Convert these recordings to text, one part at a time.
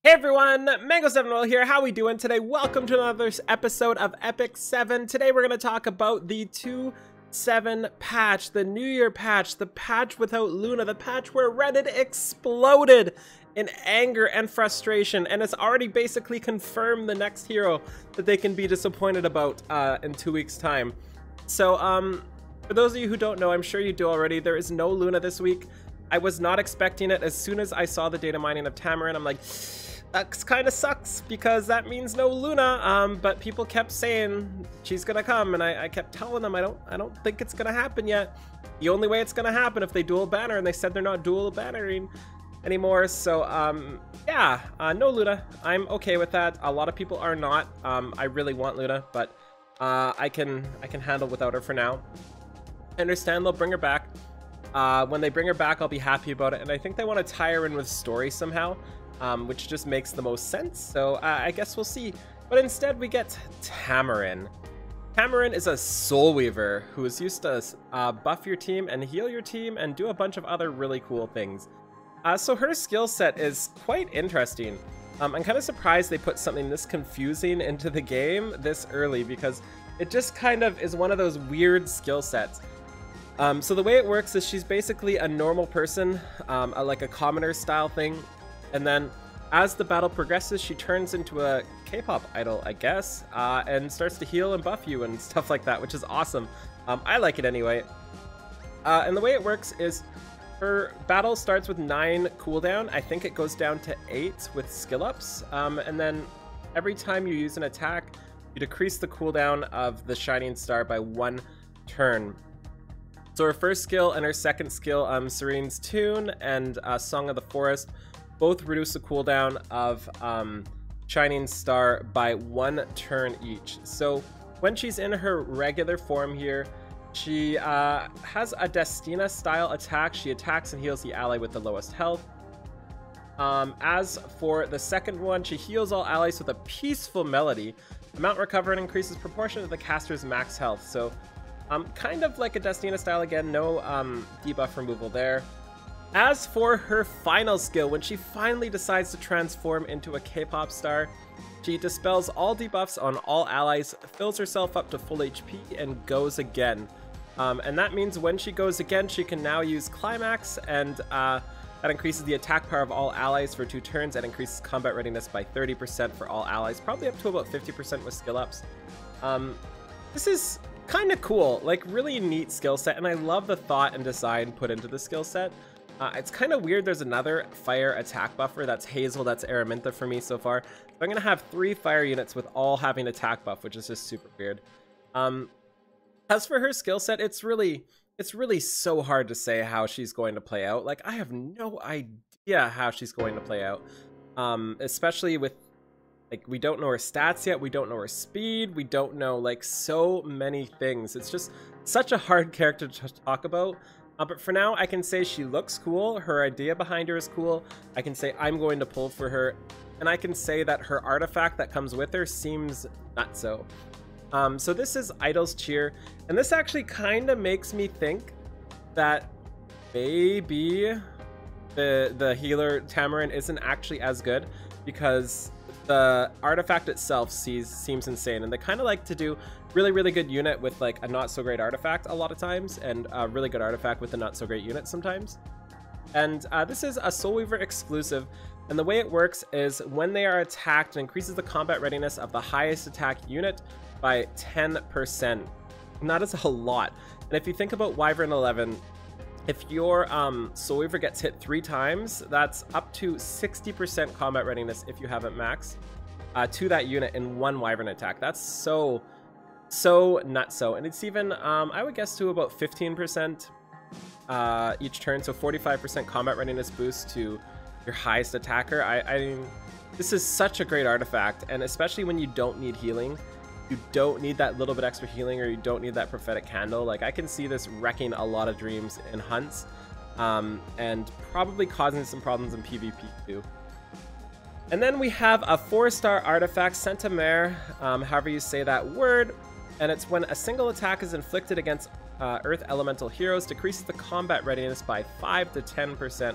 Hey everyone, Mango7 here. How we doing today? Welcome to another episode of Epic 7. Today we're going to talk about the 2.7 patch, the New Year patch, the patch without Luna, the patch where Reddit exploded in anger and frustration, and it's already basically confirmed the next hero that they can be disappointed about in 2 weeks' time. So, for those of you who don't know, I'm sure you do already, there is no Luna this week. I was not expecting it. As soon as I saw the data mining of Tamarine, I'm like, that kind of sucks because that means no Luna. But people kept saying she's gonna come, and I kept telling them I don't think it's gonna happen yet. The only way it's gonna happen if they dual banner, and they said they're not dual bannering anymore. So yeah, no Luna. I'm okay with that. A lot of people are not. I really want Luna, but I can handle without her for now. I understand they'll bring her back. When they bring her back, I'll be happy about it, and I think they want to tie her in with story somehow, which just makes the most sense, so I guess we'll see. But instead, we get Tamarine. Tamarine is a Soul Weaver who is used to buff your team and heal your team and do a bunch of other really cool things. So her skill set is quite interesting. I'm kind of surprised they put something this confusing into the game this early, because it just kind of is one of those weird skill sets. So the way it works is she's basically a normal person, like a commoner style thing, and then as the battle progresses, she turns into a K-pop idol, I guess, and starts to heal and buff you and stuff like that, which is awesome. I like it anyway. And the way it works is her battle starts with 9 cooldown. I think it goes down to 8 with skill ups, and then every time you use an attack, you decrease the cooldown of the Shining Star by 1 turn. So her first skill and her second skill, Serene's Tune and Song of the Forest, both reduce the cooldown of Shining Star by 1 turn each. So when she's in her regular form here, she has a Destina style attack. She attacks and heals the ally with the lowest health. As for the second one, she heals all allies with a peaceful melody. Amount recovered increases proportion to the caster's max health. So kind of like a Destina style again, no debuff removal there. As for her final skill, when she finally decides to transform into a K-pop star, she dispels all debuffs on all allies, fills herself up to full HP, and goes again. And that means when she goes again, she can now use Climax, and that increases the attack power of all allies for 2 turns and increases combat readiness by 30% for all allies, probably up to about 50% with skill ups. This is kind of cool, like really neat skill set, and I love the thought and design put into the skill set. It's kind of weird there's another fire attack buffer. That's Hazel, that's Araminta for me so far. So I'm gonna have 3 fire units with all having attack buff, which is just super weird. As for her skill set, it's really so hard to say how she's going to play out. Like, I have no idea how she's going to play out, especially with, like, we don't know her stats yet, we don't know her speed, we don't know, like, so many things. It's just such a hard character to talk about. But for now, I can say she looks cool, her idea behind her is cool, I can say I'm going to pull for her, and I can say that her artifact that comes with her seems nutso. So this is Idol's Cheer, and this actually kind of makes me think that maybe the healer Tamarine isn't actually as good, because the artifact itself seems insane, and they kind of like to do really good unit with like a not so great artifact a lot of times, and a really good artifact with a not so great unit sometimes. And this is a Soul Weaver exclusive, and the way it works is when they are attacked, it increases the combat readiness of the highest attack unit by 10%, and that is a lot. And if you think about Wyvern 11, if your Soul Weaver gets hit 3 times, that's up to 60% combat readiness if you have it max to that unit in 1 Wyvern attack. That's so nutso. And it's even, I would guess, to about 15% each turn, so 45% combat readiness boost to your highest attacker. I mean, this is such a great artifact, and especially when you don't need healing. You don't need that little bit extra healing, or you don't need that prophetic candle. Like, I can see this wrecking a lot of dreams in hunts, and probably causing some problems in PvP too. And then we have a 4-star artifact, Centimere, however you say that word, and it's when a single attack is inflicted against Earth Elemental heroes, decreases the combat readiness by 5 to 10%.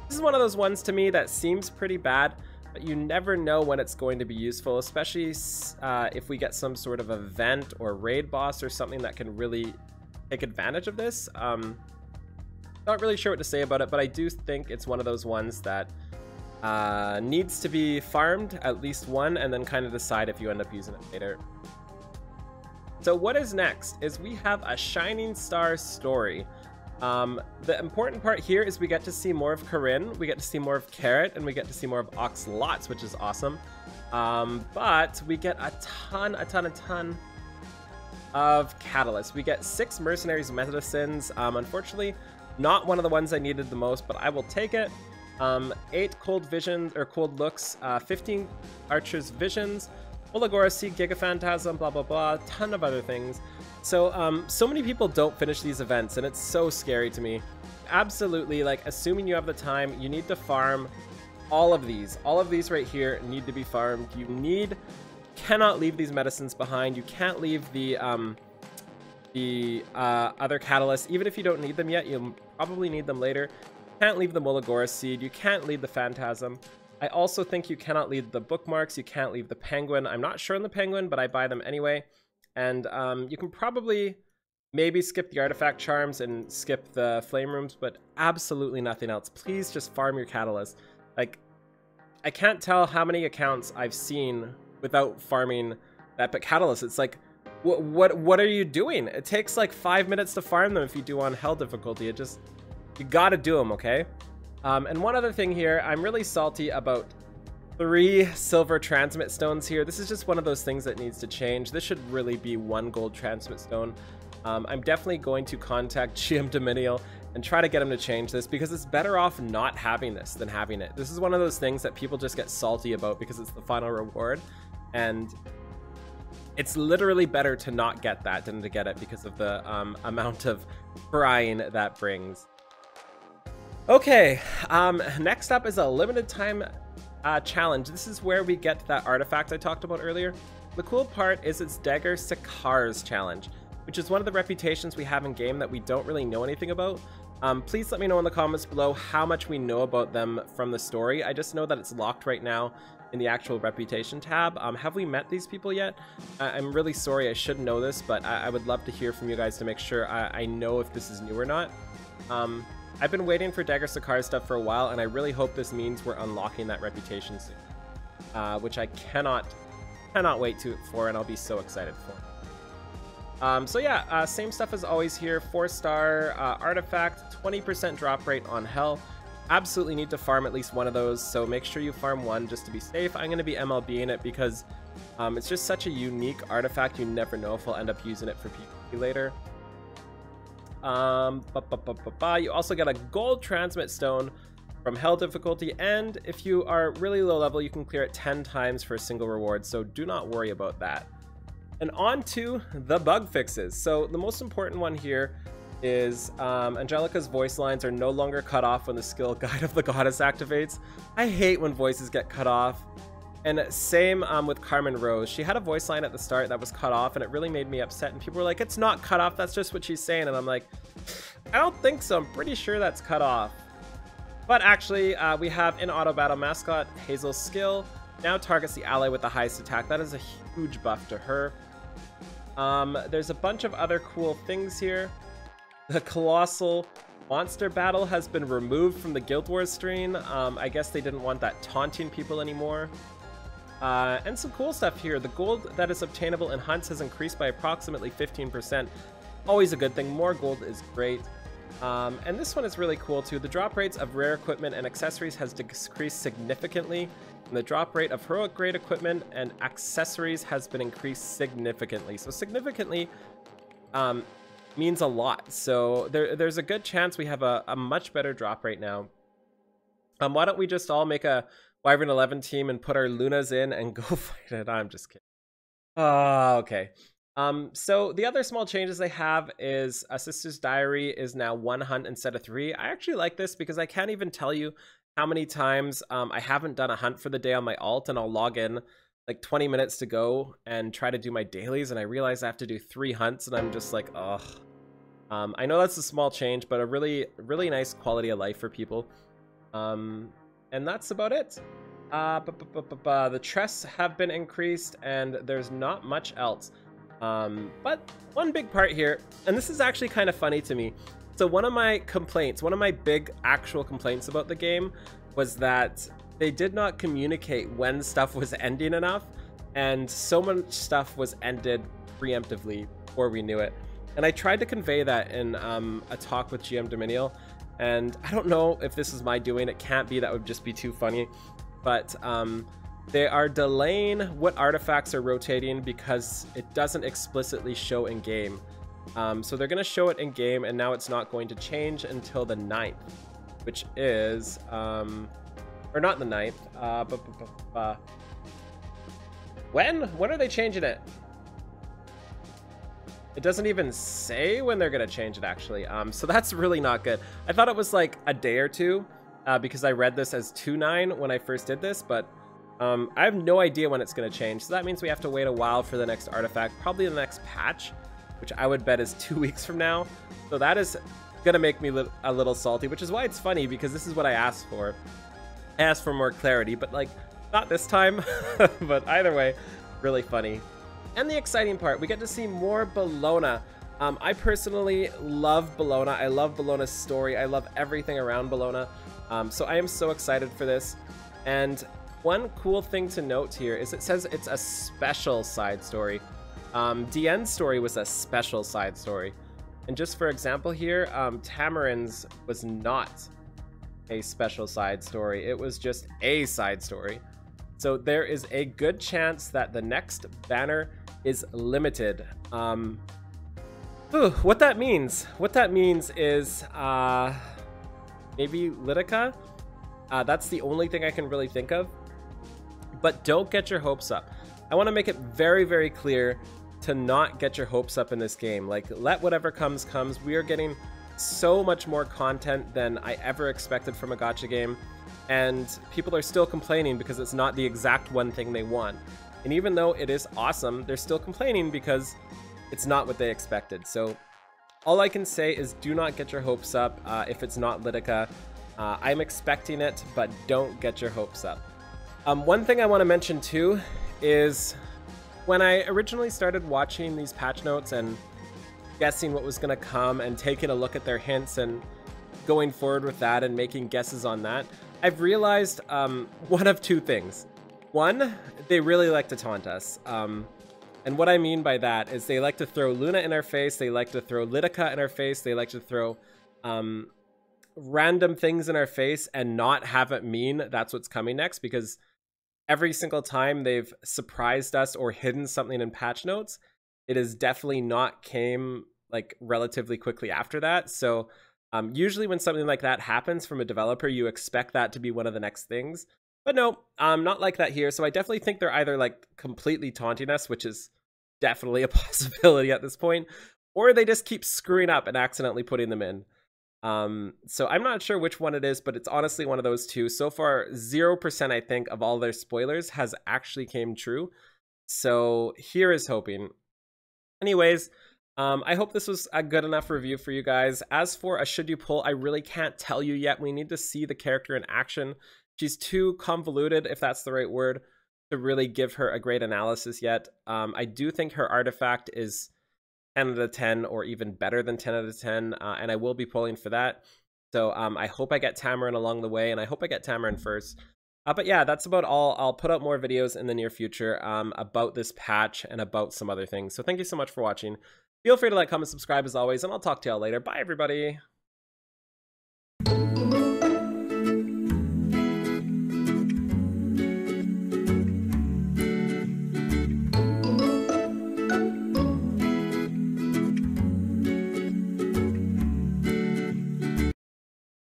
This is one of those ones to me that seems pretty bad. but you never know when it's going to be useful, especially if we get some sort of event or raid boss or something that can really take advantage of this. Not really sure what to say about it, but I do think it's one of those ones that needs to be farmed, at least one, and then kind of decide if you end up using it later. So what is next is we have a Shining Star story. The important part here is we get to see more of Corinne, we get to see more of Carrot, and we get to see more of Oxlots, which is awesome. But we get a ton of catalysts. We get 6 Mercenaries Medicines. Unfortunately, not one of the ones I needed the most, but I will take it. 8 Cold Visions, or Cold Looks, 15 Archer's Visions, Olagora Seed, Gigaphantasm, blah blah blah, ton of other things. So so many people don't finish these events, and it's so scary to me. Absolutely, like, assuming you have the time, you need to farm all of these. All of these right here need to be farmed. You cannot leave these medicines behind. You can't leave the other catalysts, even if you don't need them yet. You'll probably need them later. You can't leave the Molagora Seed. You can't leave the Phantasm. I also think you cannot leave the bookmarks. You can't leave the Penguin. I'm not sure on the Penguin, but I buy them anyway. And you can probably maybe skip the artifact charms and skip the flame rooms, but absolutely nothing else. Please just farm your catalyst. Like, I can't tell how many accounts I've seen without farming the epic catalyst. It's like, what are you doing? It takes like 5 minutes to farm them if you do on hell difficulty. You gotta do them, okay? And one other thing here, I'm really salty about 3 silver transmit stones here. This is just one of those things that needs to change. This should really be 1 gold transmit stone. I'm definitely going to contact GM Dominial and try to get him to change this, because it's better off not having this than having it. This is one of those things that people just get salty about because it's the final reward, and it's literally better to not get that than to get it because of the amount of crying that brings. Okay, next up is a limited time challenge. This is where we get that artifact I talked about earlier. The cool part is it's Dagger Sikar's challenge, which is one of the reputations we have in game that we don't really know anything about. Please let me know in the comments below how much we know about them from the story. I just know that it's locked right now in the actual reputation tab. Have we met these people yet? I'm really sorry, I should know this, but I would love to hear from you guys to make sure I know if this is new or not. I've been waiting for Dagger Sakar stuff for a while, and I really hope this means we're unlocking that reputation soon, which I cannot wait for, and I'll be so excited for. So yeah, same stuff as always here. 4-star artifact, 20% drop rate on hell. Absolutely need to farm at least one of those, so make sure you farm one just to be safe. I'm going to be MLBing it because it's just such a unique artifact. You never know if we'll end up using it for PvP later. You also get a gold transmit stone from hell difficulty, and if you are really low level, you can clear it 10 times for a single reward, so do not worry about that. And on to the bug fixes. So the most important one here is Angelica's voice lines are no longer cut off when the skill Guide of the Goddess activates. I hate when voices get cut off. And same with Carmen Rose. She had a voice line at the start that was cut off, and it really made me upset. And people were like, it's not cut off, that's just what she's saying. And I'm like, I don't think so. I'm pretty sure that's cut off. But actually, we have in auto battle mascot, Hazel's skill now targets the ally with the highest attack. That is a huge buff to her. There's a bunch of other cool things here. The Colossal Monster Battle has been removed from the Guild Wars screen. I guess they didn't want that taunting people anymore. And some cool stuff here. The gold that is obtainable in hunts has increased by approximately 15%. Always a good thing. More gold is great. And this one is really cool too. The drop rates of rare equipment and accessories has decreased significantly. And the drop rate of heroic grade equipment and accessories has been increased significantly. So significantly means a lot. So there's a good chance we have a much better drop rate now. Why don't we just all make a Wyvern 11 team and put our Lunas in and go fight it? I'm just kidding. Okay. So the other small changes they have is a Sister's Diary is now 1 hunt instead of 3. I actually like this because I can't even tell you how many times I haven't done a hunt for the day on my alt, and I'll log in like 20 minutes to go and try to do my dailies, and I realize I have to do 3 hunts, and I'm just like, ugh. I know that's a small change, but a really nice quality of life for people. And that's about it. The chests have been increased, and there's not much else. But one big part here, and this is actually kind of funny to me. So one of my complaints, one of my big actual complaints about the game was that they did not communicate when stuff was ending enough, and so much stuff was ended preemptively before we knew it. And I tried to convey that in a talk with GM Dominial, and I don't know if this is my doing. It can't be. That would just be too funny. But they are delaying what artifacts are rotating because it doesn't explicitly show in game. So they're going to show it in game, and now it's not going to change until the 9th, which is or not the 9th. When are they changing it? It doesn't even say when they're going to change it, actually. So that's really not good. I thought it was like a day or two because I read this as 2.9 when I first did this, but I have no idea when it's going to change. So that means we have to wait a while for the next artifact, probably the next patch, which I would bet is 2 weeks from now. So that is going to make me a little salty, which is why it's funny, because this is what I asked for. I asked for more clarity, but like not this time. But either way, really funny. And the exciting part, we get to see more Bologna. I personally love Bologna. I love Bologna's story. I love everything around Bologna. So I am so excited for this. And one cool thing to note here is it says it's a special side story. Diane's story was a special side story. And just for example here, Tamarine's was not a special side story. It was just a side story. So there is a good chance that the next banner is limited. What that means is maybe Litica. That's the only thing I can really think of. But don't get your hopes up. I want to make it very, very clear to not get your hopes up in this game. Like, let whatever comes comes. We are getting so much more content than I ever expected from a gacha game, and people are still complaining because it's not the exact one thing they want. And even though it is awesome, they're still complaining because it's not what they expected. So all I can say is do not get your hopes up if it's not Litica. I'm expecting it, but don't get your hopes up. One thing I want to mention too is when I originally started watching these patch notes and guessing what was going to come and taking a look at their hints and going forward with that and making guesses on that, I've realized one of two things. One, they really like to taunt us. And what I mean by that is they like to throw Luna in our face, they like to throw Litica in our face, they like to throw random things in our face and not have it mean that's what's coming next, because every single time they've surprised us or hidden something in patch notes, it has definitely not came like relatively quickly after that. So usually when something like that happens from a developer, you expect that to be one of the next things. But no, not like that here. So I definitely think they're either like completely taunting us, which is definitely a possibility at this point, or they just keep screwing up and accidentally putting them in. So I'm not sure which one it is, but it's honestly one of those two. So far, 0% I think of all their spoilers has actually came true. So here is hoping. Anyways, I hope this was a good enough review for you guys. As for a should you pull, I really can't tell you yet. We need to see the character in action. She's too convoluted, if that's the right word, to really give her a great analysis yet. I do think her artifact is 10 out of 10 or even better than 10 out of 10, and I will be pulling for that. So I hope I get Tamarine along the way, and I hope I get Tamarine first. But yeah, that's about all. I'll put out more videos in the near future about this patch and about some other things. So thank you so much for watching. Feel free to like, comment, subscribe as always, and I'll talk to y'all later. Bye, everybody.